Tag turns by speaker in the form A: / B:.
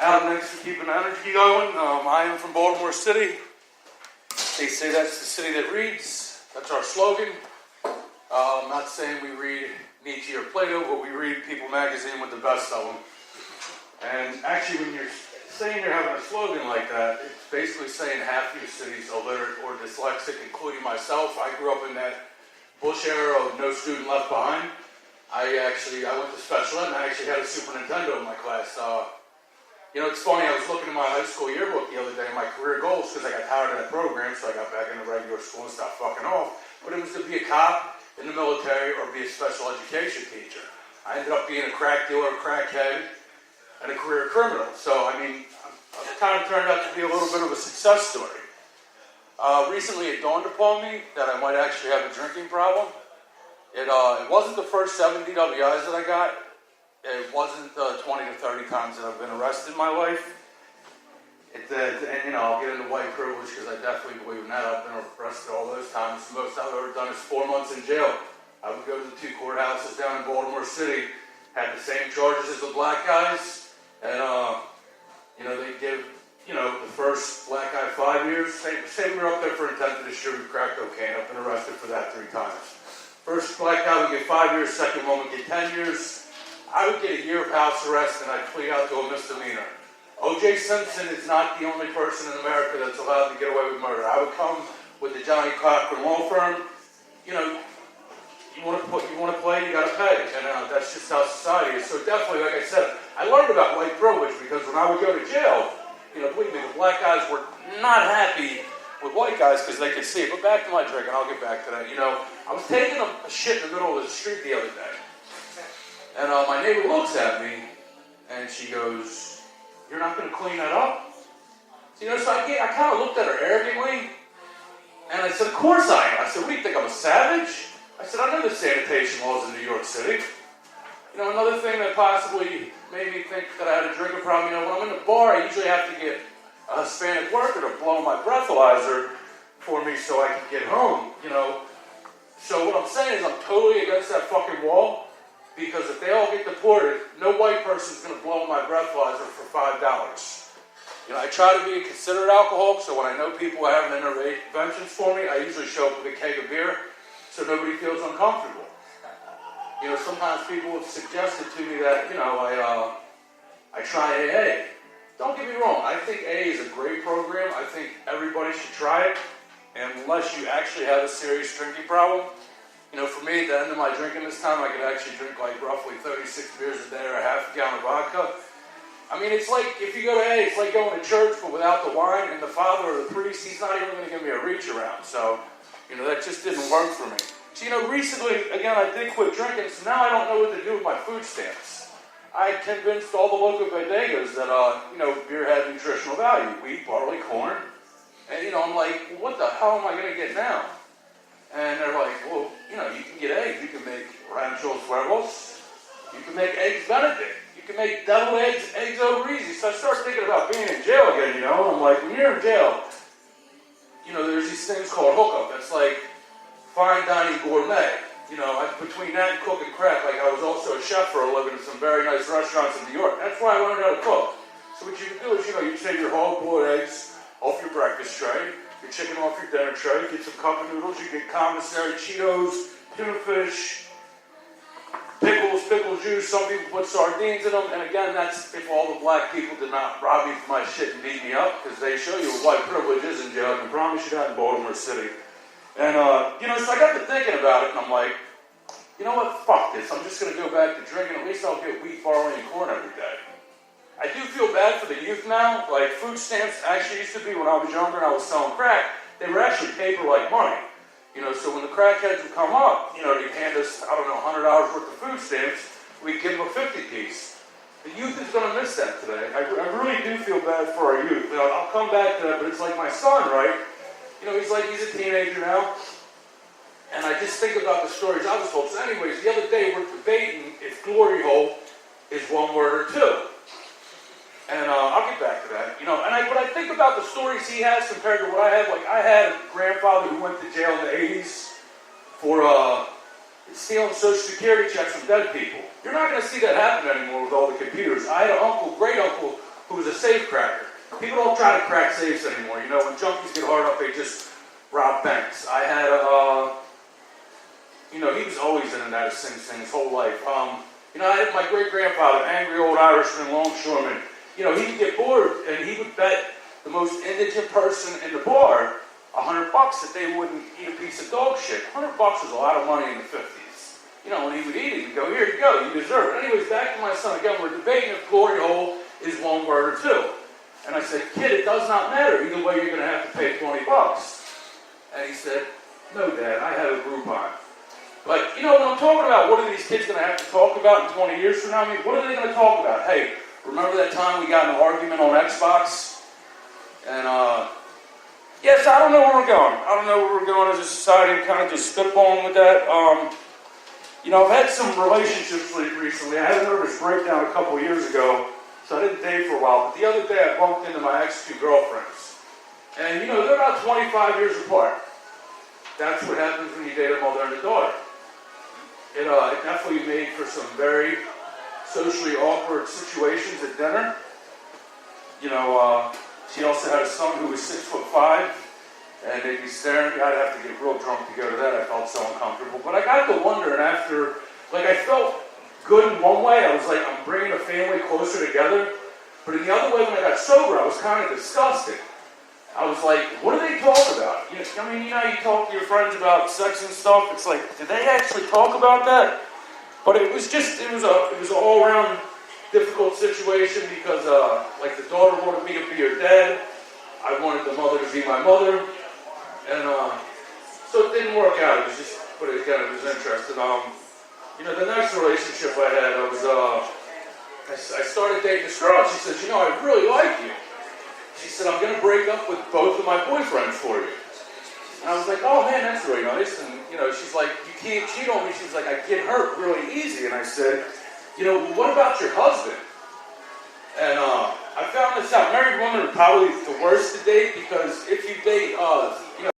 A: Adam, thanks for keeping the energy going. I am from Baltimore City. They say that's the city that reads. That's our slogan. I'm not saying we read Nietzsche or Plato, but we read People magazine with the best of them. And actually, when you're saying you're having a slogan like that, it's basically saying half your city's illiterate or dyslexic, including myself. I grew up in that Bush era of no student left behind. I went to special ed and I actually had a Super Nintendo in my class. It's funny, I was looking at my high school yearbook the other day, my career goals, because I got tired of that program, so I got back into regular school and stopped fucking off. But it was to be a cop in the military or be a special education teacher. I ended up being a crack dealer, a crackhead, and a career criminal. So, I've kind of turned out to be a little bit of a success story. Recently, it dawned upon me that I might actually have a drinking problem. It wasn't the first 7 DWIs that I got. It wasn't 20 to 30 times that I've been arrested in my life. I'll get into white privilege because I definitely believe in that. I've been arrested all those times. The most I've ever done is 4 months in jail. I would go to the 2 courthouses down in Baltimore City, had the same charges as the black guys, and they give the first black guy 5 years. Say we were up there for intent to distribute crack cocaine. I've been arrested for that 3 times. First black guy would get 5 years. Second one would get 10 years. I would get a year of house arrest and I'd plead out to a misdemeanor. O.J. Simpson is not the only person in America that's allowed to get away with murder. I would come with the Johnny Cochran law firm. You want to play, you got to pay, and that's just how society is. So definitely, like I said, I learned about white privilege because when I would go to jail, believe me, the black guys were not happy with white guys because they could see it. But back to my drink, and I'll get back to that. I was taking a shit in the middle of the street the other day. And my neighbor looks at me, and she goes, "You're not going to clean that up?" So I kind of looked at her arrogantly, and I said, "Of course I am." I said, "What do you think, I'm a savage?" I said, "I know the sanitation laws in New York City." Another thing that possibly made me think that I had a drinking problem, when I'm in the bar, I usually have to get a Hispanic worker to blow my breathalyzer for me so I can get home, So what I'm saying is I'm totally against that fucking wall. Because if they all get deported, no white person's going to blow my breathalyzer for $5. I try to be a considerate alcoholic, so when I know people are having interventions for me, I usually show up with a keg of beer so nobody feels uncomfortable. Sometimes people have suggested to me that, I try AA. Don't get me wrong, I think AA is a great program. I think everybody should try it, unless you actually have a serious drinking problem. For me, at the end of my drinking this time, I could actually drink roughly 36 beers a day or a half a gallon of vodka. It's like, if you go to AA, it's like going to church, but without the wine, and the father or the priest, he's not even going to give me a reach around. So, that just didn't work for me. So, recently, again, I did quit drinking, so now I don't know what to do with my food stamps. I convinced all the local bodegas that, beer had nutritional value. Wheat, barley, corn. And, I'm like, what the hell am I going to get now? And they're like, well, you can get eggs. You can make ranchos huevos. You can make eggs Benedict. You can make deviled eggs over easy. So I start thinking about being in jail again, And I'm like, when you're in jail, there's these things called hookup. It's like fine dining gourmet. Between that and cooking crack, I was also a chef for a living in some very nice restaurants in New York. That's why I learned how to cook. So what you can do is, you take your hard-boiled eggs off your breakfast tray, your chicken off your dinner tray, get some cup of noodles, you get commissary, Cheetos, tuna fish, pickles, pickle juice, some people put sardines in them, and again, that's if all the black people did not rob me for my shit and beat me up, because they show you what white privilege is in jail. I can promise you that in Baltimore City. And, so I got to thinking about it, and I'm like, you know what, fuck this, I'm just going to go back to drinking, at least I'll get wheat, barley, and corn every day. I do feel bad for the youth now. Food stamps actually used to be when I was younger and I was selling crack, they were actually paper like money. So when the crackheads would come up, they'd hand us, $100 worth of food stamps, we'd give them a 50 piece. The youth is going to miss that today. I really do feel bad for our youth. I'll come back to that, but it's like my son, right? He's a teenager now. And I just think about the stories I was told. So anyways, the other day we're debating if glory hole is one word or two. And I'll get back to that, but I think about the stories he has compared to what I had. I had a grandfather who went to jail in the 80s for stealing Social Security checks from dead people. You're not going to see that happen anymore with all the computers. I had an uncle, great uncle, who was a safe cracker. People don't try to crack safes anymore. You know, when junkies get hard up, they just rob banks. I had you know, he was always in and out of Sing Sing his whole life. You know, I had my great-grandfather, angry old Irishman, longshoreman. You know, he would get bored, and he would bet the most indigent person in the bar $100 that they wouldn't eat a piece of dog shit. $100 was a lot of money in the 50s. You know, when he would eat it, he'd go, here you go, you deserve it. Anyways, back to my son again, we're debating if glory hole is one word or two. And I said, kid, it does not matter. Either way, you're going to have to pay $20. And he said, no, Dad, I have a Groupon. But, you know what I'm talking about? What are these kids going to have to talk about in 20 years from now? I mean, what are they going to talk about? Hey, remember that time we got in an argument on Xbox? And, yes, I don't know where we're going. I don't know where we're going as a society. I'm kind of just spitballing with that. You know, I've had some relationships recently. I had a nervous breakdown a couple of years ago, so I didn't date for a while. But the other day, I bumped into my ex-2 girlfriends. And, you know, they're about 25 years apart. That's what happens when you date a mother and a daughter. It definitely made for some very socially awkward situations at dinner. You know, she also had a son who was 6'5", and they'd be staring at me. I'd have to get real drunk to go to that. I felt so uncomfortable. But I got to wonder, and after, like, I felt good in one way. I was like, I'm bringing a family closer together. But in the other way, when I got sober, I was kind of disgusted. I was like, what do they talk about? You know, I mean, you know, you talk to your friends about sex and stuff. It's like, did they actually talk about that? But it was just, it was an all-around difficult situation because, like, the daughter wanted me to be her dad. I wanted the mother to be my mother. And, so it didn't work out. It was just, but again, it was interesting. You know, the next relationship I had, I started dating this girl. She says, you know, I really like you. She said, I'm going to break up with both of my boyfriends for you. And I was like, oh man, that's really nice. And, you know, she's like, you can't cheat on me. She's like, I get hurt really easy. And I said, you know, what about your husband? And I found this out. Married women are probably the worst to date because if you date, you know,